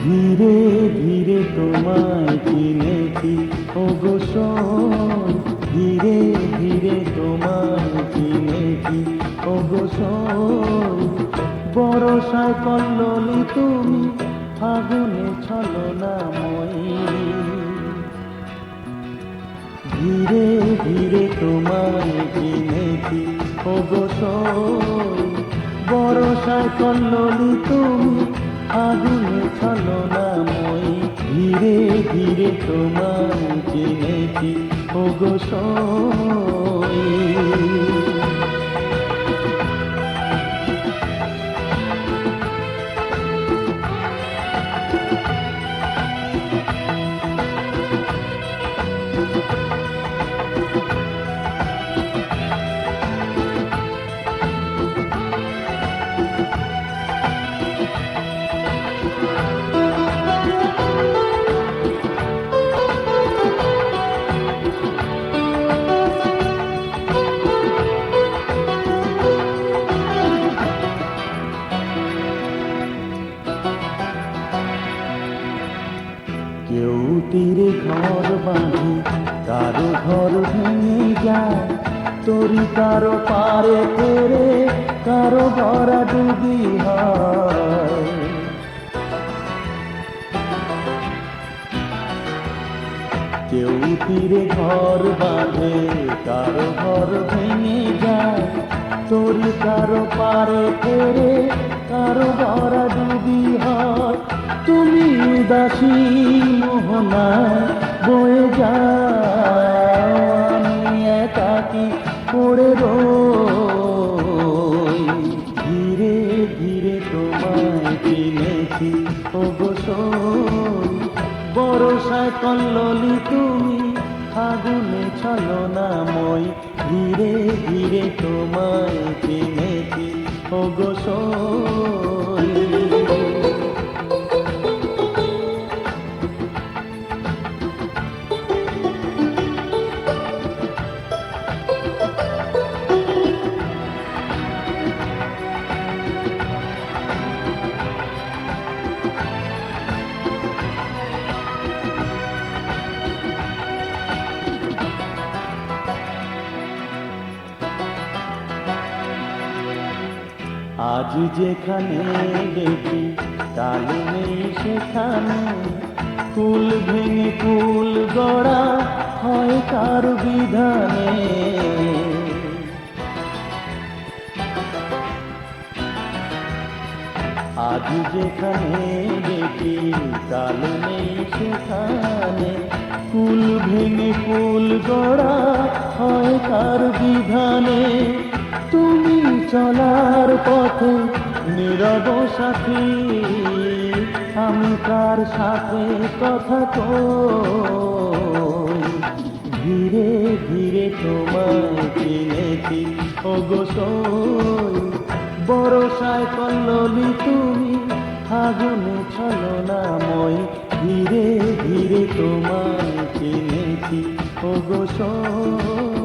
ধীরে ধীরে তোমায় চিনেছি ওগো সই, ধীরে ধীরে তোমায় চিনেছি ওগো সই। বরষায় কল্লোলি তুমি, ফাগুনে ছলনাময়ী। ধীরে ধীরে তোমায় চিনেছি ওগো সই, বরষায় কল্লোলি তুমি, ফাগুনে ছলনাময়ী। ধীরে ধীরে তোমায় চিনেছি ওগো সই। কেউ তীরে ঘর বাঁধে, কারো ঘর ভেঙে যায়, তরি কারো পারে ফেরে, কারো ভরা ডুবি হয়। কেউ তীরে ঘর বাঁধে, কারো ঘর ভেঙে যায়, তরি কারো পারে ফেরে, কারো ভরা ডুবি হয়। তুমি উদাসী মোহনায় বয়ে যাও, আমি একাকী পড়ে রই। ধীরে ধীরে তোমায় চিনেছি ওগো সই, বরষায় কল্লোলি তুমি, ফাগুনে ছলনাময়ী। ধীরে ধীরে তোমায় চিনেছি ওগো সই। আজ যেখানে দেখি কাল নেই সেখানে, কুল ভেঙে কুল গড়া হয় কার বিধানে। আজ যেখানে দেখি কাল নেই সেখানে, কুল ভেঙে কুল গড়া হয় কার বিধানে। তুমি চলার পথে নীরব সাথী, আমি কার সাথে কথা কই। ধীরে ধীরে তোমায় চিনেছি ওগো সই, বরষায় কল্লোলি তুমি, ফাগুনে ছলনাময়ী। ধীরে ধীরে তোমায় চিনেছি ওগো সই।